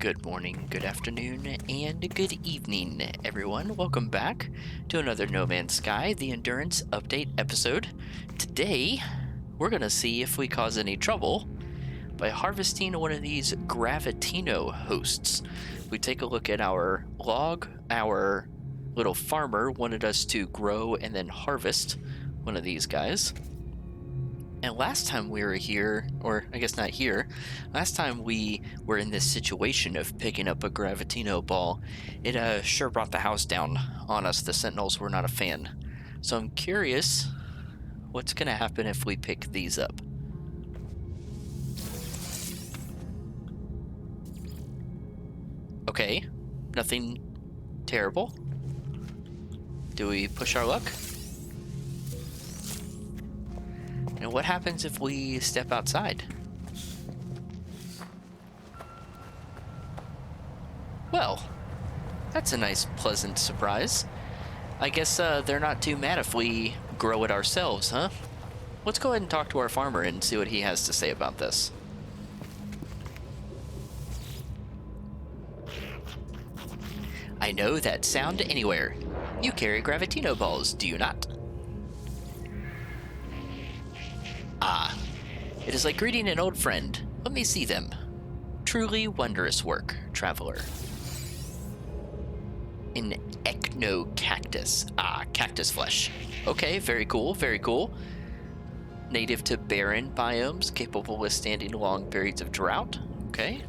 Good morning, good afternoon, and good evening, everyone. Welcome back to another No Man's Sky, the Endurance Update episode. Today, we're going to see if we cause any trouble by harvesting one of these Gravitino hosts. We take a look at our log. Our little farmer wanted us to grow and then harvest one of these guys. And last time we were here, or I guess not here, last time we were in this situation of picking up a Gravitino ball, it sure brought the house down on us. The Sentinels were not a fan. So I'm curious what's going to happen if we pick these up. Okay, nothing terrible. Do we push our luck? And what happens if we step outside? Well, that's a nice, pleasant surprise. I guess they're not too mad if we grow it ourselves, huh? Let's go ahead and talk to our farmer and see what he has to say about this. I know that sound anywhere. You carry Gravitino balls, do you not? Ah, it is like greeting an old friend. Let me see them. Truly wondrous work, traveler. An echinocactus. Ah, cactus flesh. Okay, very cool, very cool. Native to barren biomes, capable of withstanding long periods of drought. Okay.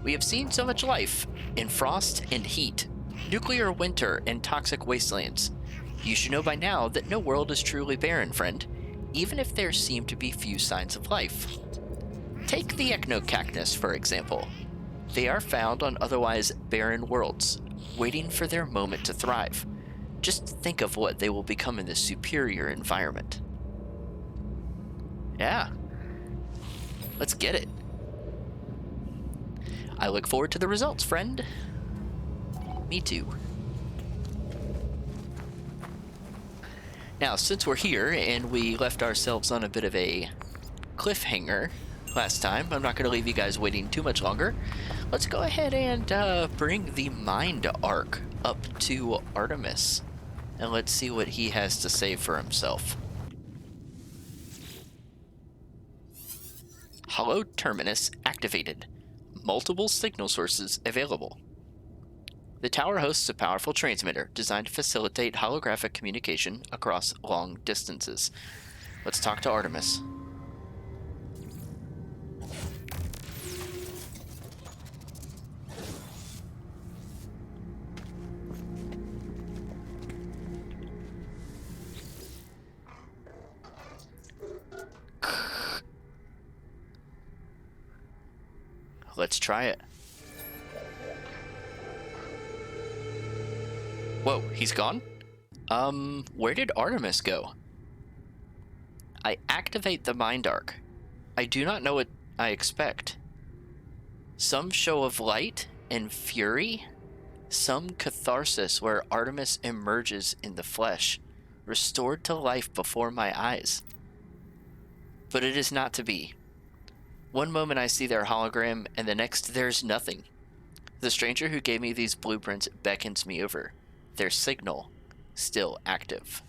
We have seen so much life in frost and heat, nuclear winter and toxic wastelands. You should know by now that no world is truly barren, friend, even if there seem to be few signs of life. Take the echinocactus, for example. They are found on otherwise barren worlds, waiting for their moment to thrive. Just think of what they will become in this superior environment. Yeah. Let's get it. I look forward to the results, friend. Me too. Now, since we're here and we left ourselves on a bit of a cliffhanger last time, I'm not going to leave you guys waiting too much longer. Let's go ahead and bring the Mind Arc up to Artemis. And let's see what he has to say for himself. Hollow Terminus activated. Multiple signal sources available. The tower hosts a powerful transmitter designed to facilitate holographic communication across long distances. Let's talk to Artemis. Let's try it. Whoa, he's gone? Where did Artemis go? I activate the Mind Arc. I do not know what I expect. Some show of light and fury? Some catharsis where Artemis emerges in the flesh, restored to life before my eyes. But it is not to be. One moment I see their hologram, and the next there's nothing. The stranger who gave me these blueprints beckons me over. Their signal still active.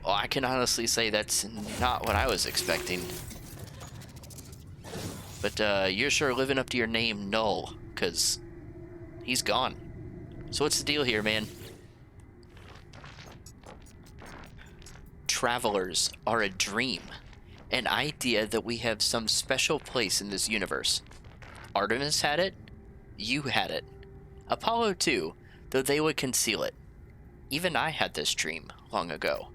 Well, I can honestly say that's not what I was expecting. But you're sure living up to your name, Null, because he's gone. So what's the deal here, man? Travelers are a dream. An idea that we have some special place in this universe. Artemis had it. You had it. Apollo too, though they would conceal it. Even I had this dream long ago.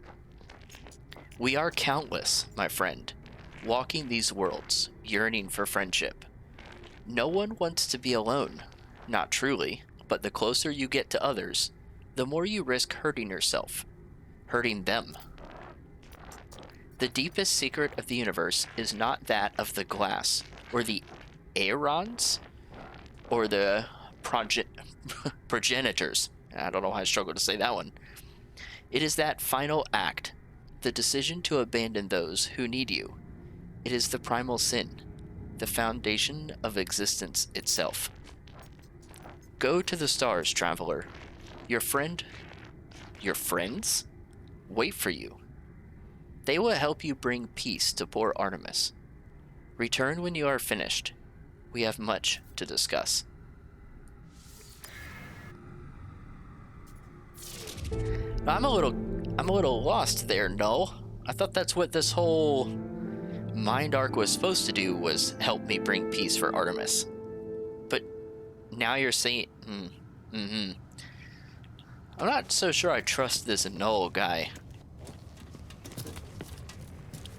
We are countless, my friend, walking these worlds, yearning for friendship. No one wants to be alone, not truly, but the closer you get to others, the more you risk hurting yourself, hurting them. The deepest secret of the universe is not that of the glass, or the aerons, or the progenitors. I don't know why I struggle to say that one. It is that final act, the decision to abandon those who need you. It is the primal sin, the foundation of existence itself. Go to the stars, traveler. Your friends, wait for you. They will help you bring peace to poor Artemis. Return when you are finished. We have much to discuss. I'm a little lost there, Null. I thought that's what this whole mind arc was supposed to do, was help me bring peace for Artemis. But now you're saying, I'm not so sure I trust this Null guy.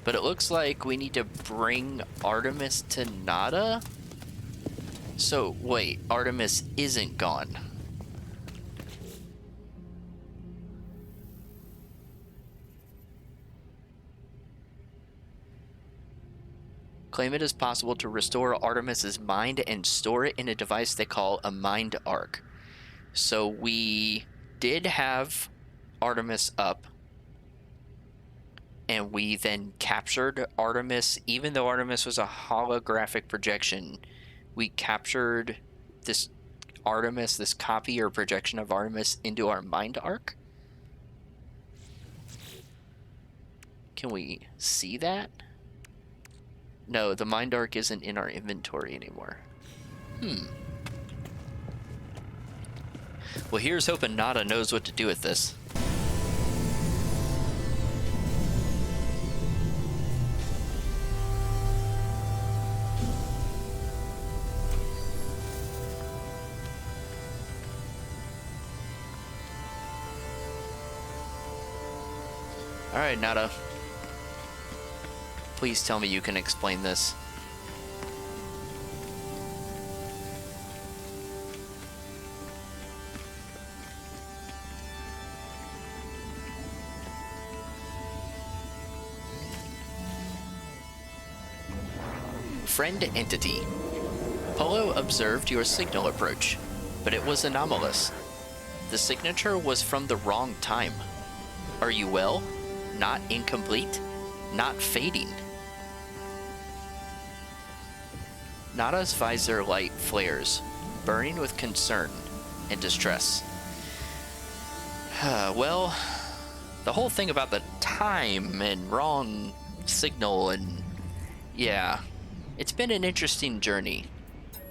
But it looks like we need to bring Artemis to Nada? So, wait, Artemis isn't gone. Claim it is possible to restore Artemis's mind and store it in a device they call a mind arc. So we did have Artemis up, and we then captured Artemis. Even though Artemis was a holographic projection, we captured this Artemis, this copy or projection of Artemis, into our mind arc. Can we see that? No, the mind arc isn't in our inventory anymore. Well, here's hoping Nada knows what to do with this. Alright, Nada. Please tell me you can explain this. Friend entity. Polo observed your signal approach, but it was anomalous. The signature was from the wrong time. Are you well? Not incomplete? Not fading? Nada's visor light flares, burning with concern and distress. Well, the whole thing about the time and wrong signal and... yeah, it's been an interesting journey.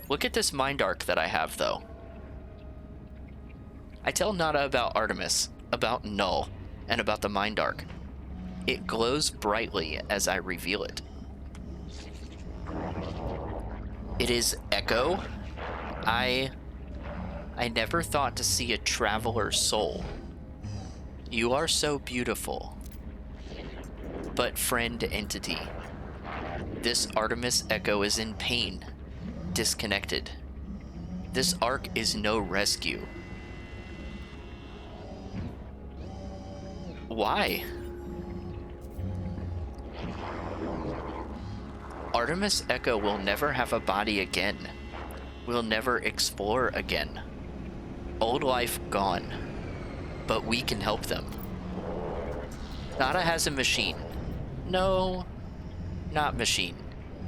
Look at this mind arc that I have, though. I tell Nada about Artemis, about Null, and about the mind arc. It glows brightly as I reveal it. It is Echo. I never thought to see a traveler's soul. You are so beautiful. But friend entity, this Artemis Echo is in pain, disconnected. This arc is no rescue. Why? Artemis Echo will never have a body again. We'll never explore again. Old life gone. But we can help them. Nada has a machine. No, not machine.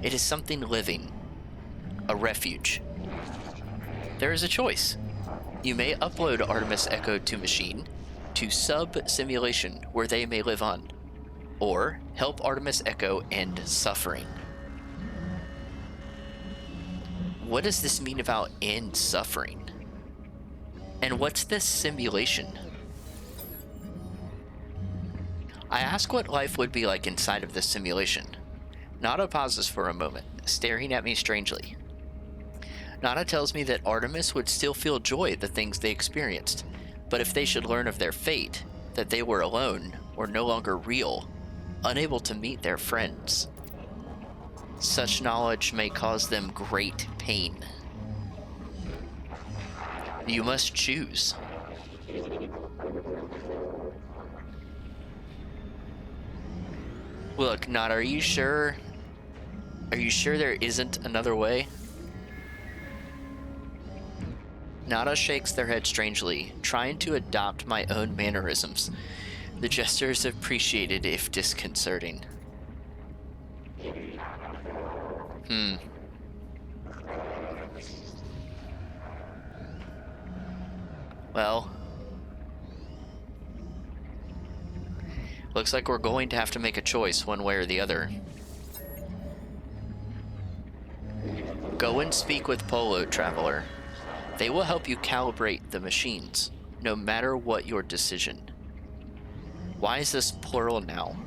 It is something living. A refuge. There is a choice. You may upload Artemis Echo to machine, to sub-simulation where they may live on, or help Artemis Echo end suffering. What does this mean about end suffering? And what's this simulation? I ask what life would be like inside of this simulation. Nada pauses for a moment, staring at me strangely. Nada tells me that Artemis would still feel joy at the things they experienced, but if they should learn of their fate, that they were alone, or no longer real, unable to meet their friends, such knowledge may cause them great pain. You must choose. Look, Nada, are you sure? Are you sure there isn't another way? Nada shakes their head strangely, trying to adopt my own mannerisms. The gesture is appreciated if disconcerting. Well, looks like we're going to have to make a choice one way or the other. Go and speak with Polo, Traveler. They will help you calibrate the machines, no matter what your decision. Why is this plural now?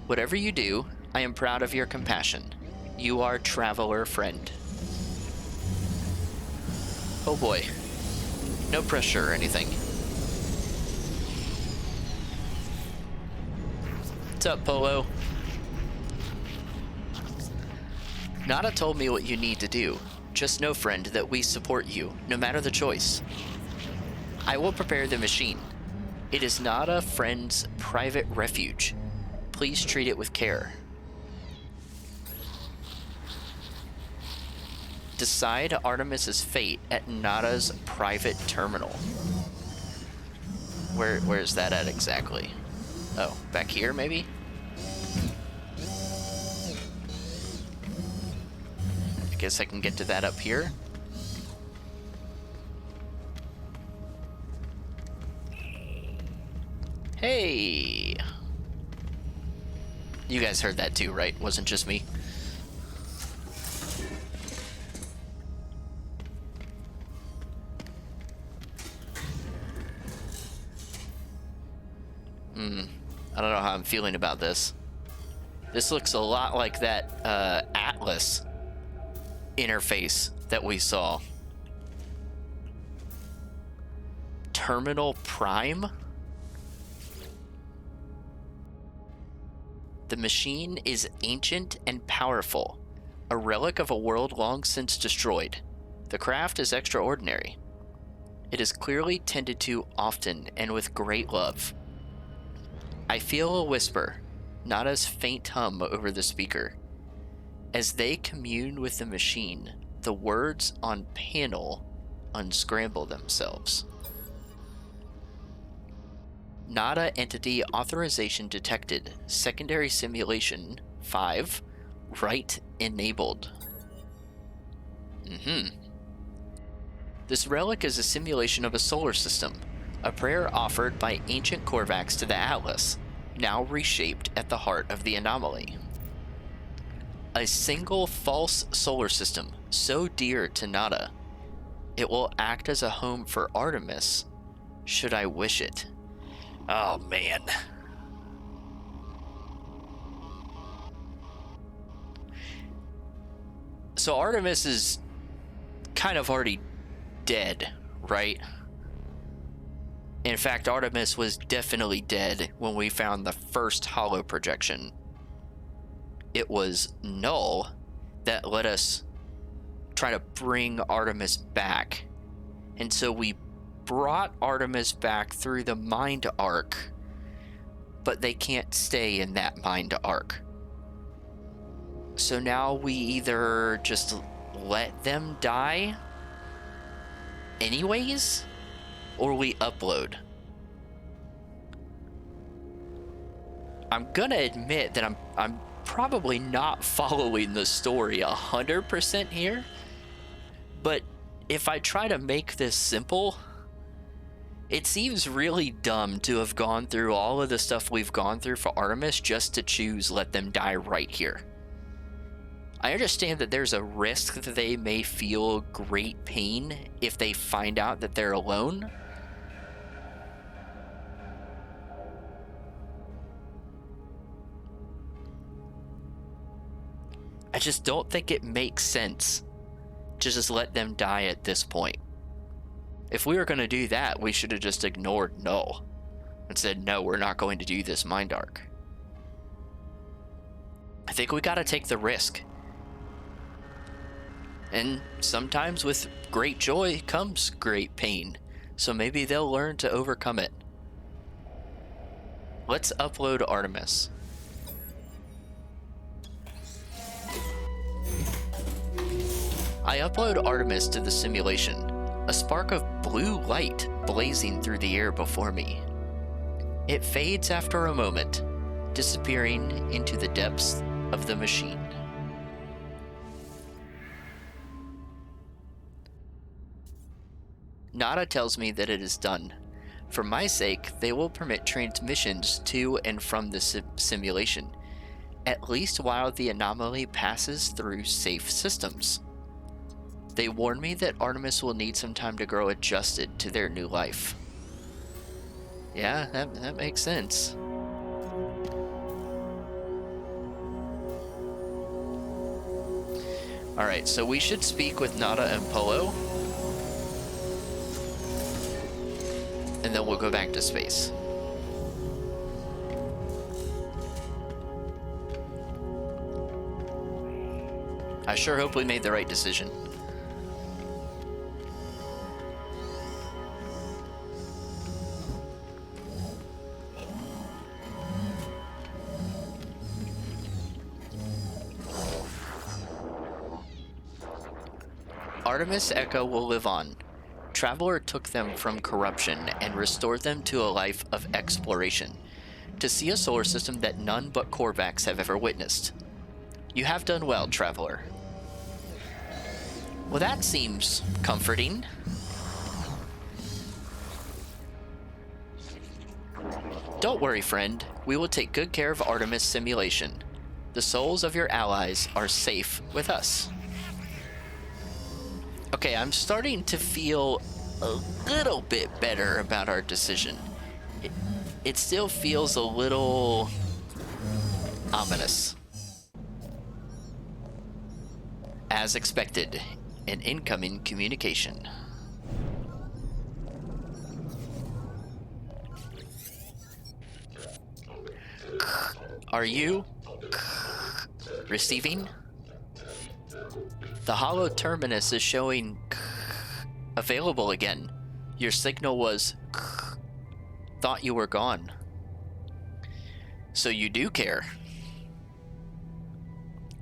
Whatever you do, I am proud of your compassion. You are Traveler Friend. Oh boy. No pressure or anything. What's up, Polo? Nada told me what you need to do. Just know, friend, that we support you, no matter the choice. I will prepare the machine. It is Nada Friend's private refuge. Please treat it with care. Decide Artemis's fate at Nada's private terminal. Where's that at exactly? Oh, back here maybe? I guess I can get to that up here. Hey! You guys heard that too, right? Wasn't just me. I don't know how I'm feeling about this. This looks a lot like that Atlas interface that we saw. Terminal Prime? The machine is ancient and powerful, a relic of a world long since destroyed. The craft is extraordinary. It is clearly tended to often and with great love. I feel a whisper, Nada's faint hum over the speaker. As they commune with the machine, the words on panel unscramble themselves. Nada entity authorization detected. Secondary simulation 5. Right enabled. This relic is a simulation of a solar system, a prayer offered by ancient Korvax to the Atlas, now reshaped at the heart of the anomaly. A single false solar system, so dear to Nada, it will act as a home for Artemis, should I wish it. Oh man. So Artemis is kind of already dead, right? In fact, Artemis was definitely dead when we found the first holo projection. It was Null that let us try to bring Artemis back. And so we brought Artemis back through the mind arc, but they can't stay in that mind arc. So now we either just let them die anyways, or we upload. I'm gonna admit that I'm probably not following the story 100% here, but if I try to make this simple, it seems really dumb to have gone through all of the stuff we've gone through for Artemis just to choose let them die right here. I understand that there's a risk that they may feel great pain if they find out that they're alone. I just don't think it makes sense to just let them die at this point. If we were going to do that, we should have just ignored Null and said, no, we're not going to do this mind arc. I think we got to take the risk. And sometimes with great joy comes great pain, so maybe they'll learn to overcome it. Let's upload Artemis. I upload Artemis to the simulation, a spark of blue light blazing through the air before me. It fades after a moment, disappearing into the depths of the machine. Nada tells me that it is done. For my sake, they will permit transmissions to and from the simulation, at least while the anomaly passes through safe systems. They warn me that Artemis will need some time to grow adjusted to their new life. Yeah, that makes sense. Alright, so we should speak with Nada and Polo. And then we'll go back to space. I sure hope we made the right decision. Artemis Echo will live on. Traveler took them from corruption and restored them to a life of exploration, to see a solar system that none but Korvax have ever witnessed. You have done well, Traveler. Well, that seems comforting. Don't worry, friend. We will take good care of Artemis simulation. The souls of your allies are safe with us. Okay, I'm starting to feel a little bit better about our decision. It still feels a little ominous. As expected, an incoming communication. Are you receiving? The hollow terminus is showing available again. Your signal was thought you were gone. So you do care.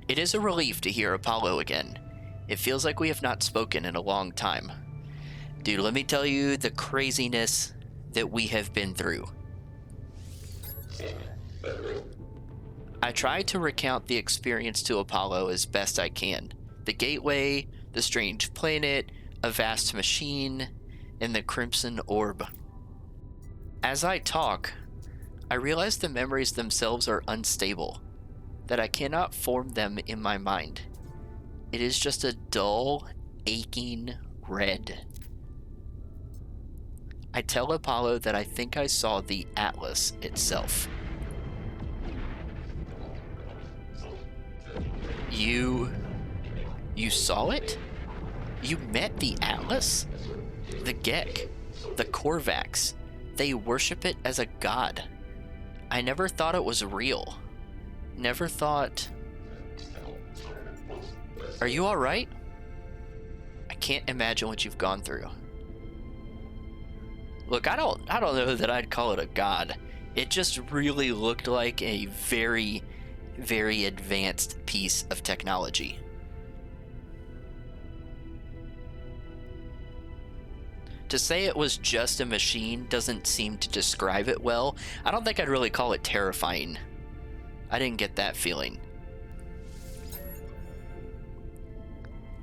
It is a relief to hear Apollo again. It feels like we have not spoken in a long time. Dude, let me tell you the craziness that we have been through. I try to recount the experience to Apollo as best I can. The gateway, the strange planet, a vast machine, and the crimson orb. As I talk, I realize the memories themselves are unstable, that I cannot form them in my mind. It is just a dull, aching red. I tell Apollo that I think I saw the Atlas itself. You saw it? You met the Atlas? The Gek, the Korvax, they worship it as a god. I never thought it was real. Never thought... Are you alright? I can't imagine what you've gone through. Look, I don't know that I'd call it a god. It just really looked like a very, very advanced piece of technology. To say it was just a machine doesn't seem to describe it well. I don't think I'd really call it terrifying. I didn't get that feeling.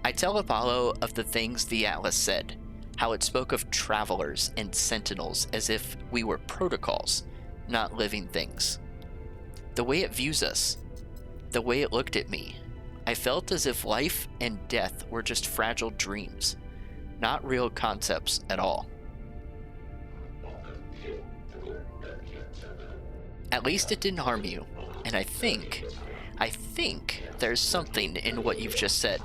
I tell Apollo of the things the Atlas said, how it spoke of travelers and sentinels as if we were protocols, not living things. The way it views us, the way it looked at me, I felt as if life and death were just fragile dreams, not real concepts at all. At least it didn't harm you, and I think there's something in what you've just said.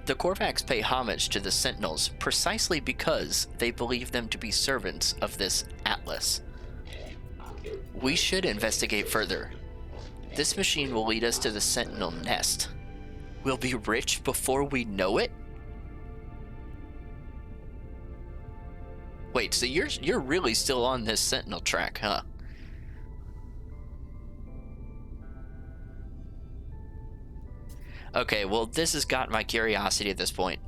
The Korvax pay homage to the Sentinels precisely because they believe them to be servants of this Atlas. We should investigate further. This machine will lead us to the Sentinel nest. We'll be rich before we know it? Wait, so you're really still on this Sentinel track, huh? Okay, well, this has got my curiosity at this point.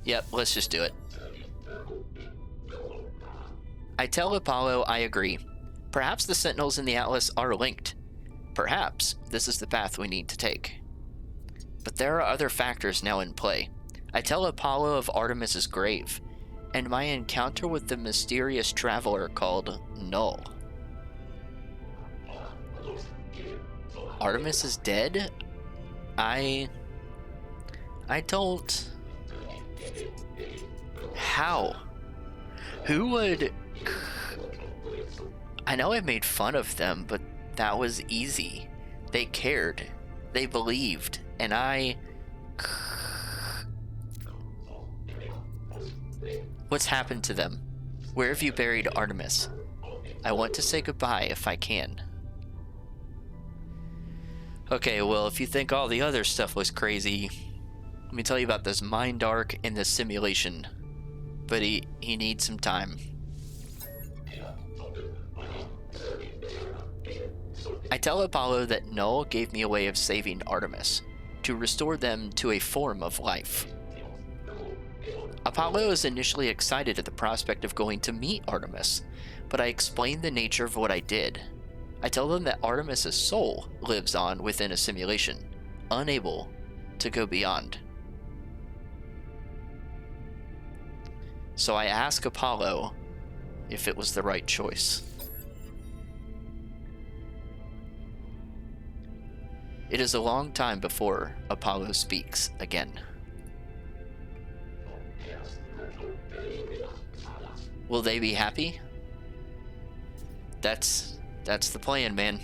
Yep, let's just do it. I tell Apollo I agree. Perhaps the Sentinels and the Atlas are linked. Perhaps this is the path we need to take. But there are other factors now in play. I tell Apollo of Artemis's grave. and my encounter with the mysterious traveler called Null. Artemis is dead? I don't... How? Who would... I know I made fun of them, but that was easy. They cared. They believed. And I... What's happened to them? Where have you buried Artemis? I want to say goodbye if I can. Okay, well, if you think all the other stuff was crazy, let me tell you about this mind arc in this simulation. But he needs some time. I tell Apollo that Null gave me a way of saving Artemis, to restore them to a form of life. Apollo is initially excited at the prospect of going to meet Artemis, but I explain the nature of what I did. I tell them that Artemis's soul lives on within a simulation, unable to go beyond. So I ask Apollo if it was the right choice. It is a long time before Apollo speaks again. Will they be happy? That's the plan, man.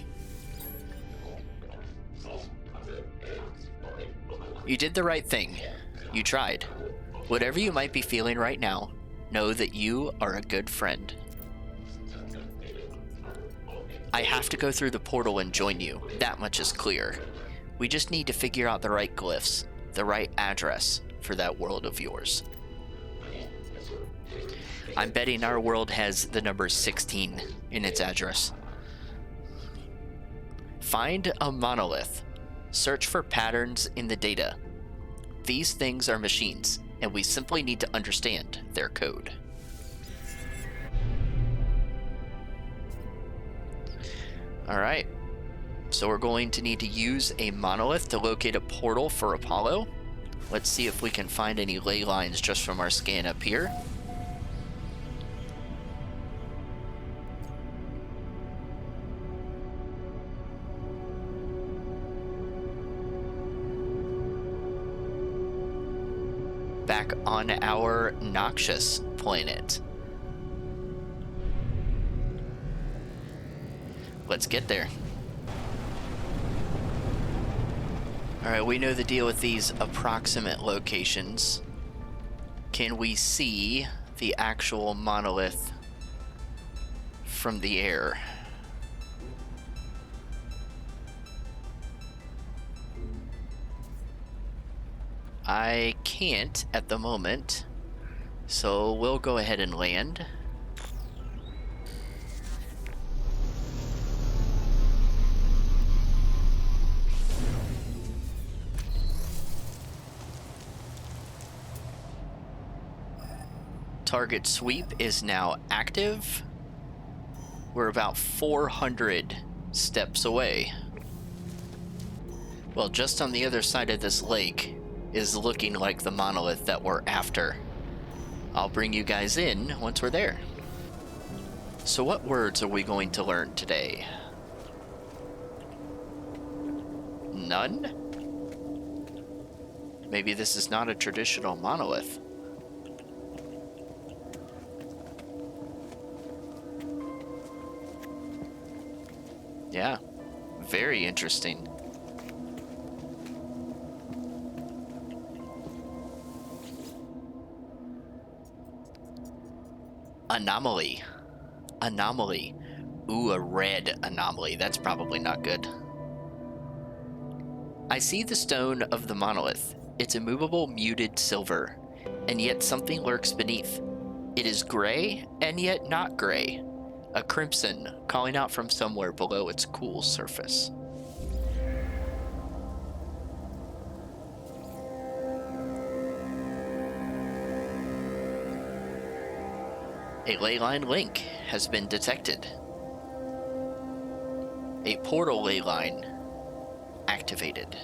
You did the right thing. You tried. Whatever you might be feeling right now, know that you are a good friend. I have to go through the portal and join you. That much is clear. We just need to figure out the right glyphs, the right address for that world of yours. I'm betting our world has the number 16 in its address. Find a monolith. Search for patterns in the data. These things are machines, and we simply need to understand their code. Alright, so we're going to need to use a monolith to locate a portal for Apollo. Let's see if we can find any ley lines just from our scan up here. Back on our noxious planet. Let's get there. Alright, we know the deal with these approximate locations. Can we see the actual monolith from the air? I can't at the moment, so we'll go ahead and land. Target sweep is now active. We're about 400 steps away. Well, just on the other side of this lake is looking like the monolith that we're after. I'll bring you guys in once we're there. So what words are we going to learn today? None? Maybe this is not a traditional monolith. Yeah, very interesting. Anomaly. Anomaly. Ooh, a red anomaly. That's probably not good. I see the stone of the monolith. It's immovable, muted silver, and yet something lurks beneath. It is gray, and yet not gray. A crimson calling out from somewhere below its cool surface. A leyline link has been detected. A portal leyline activated.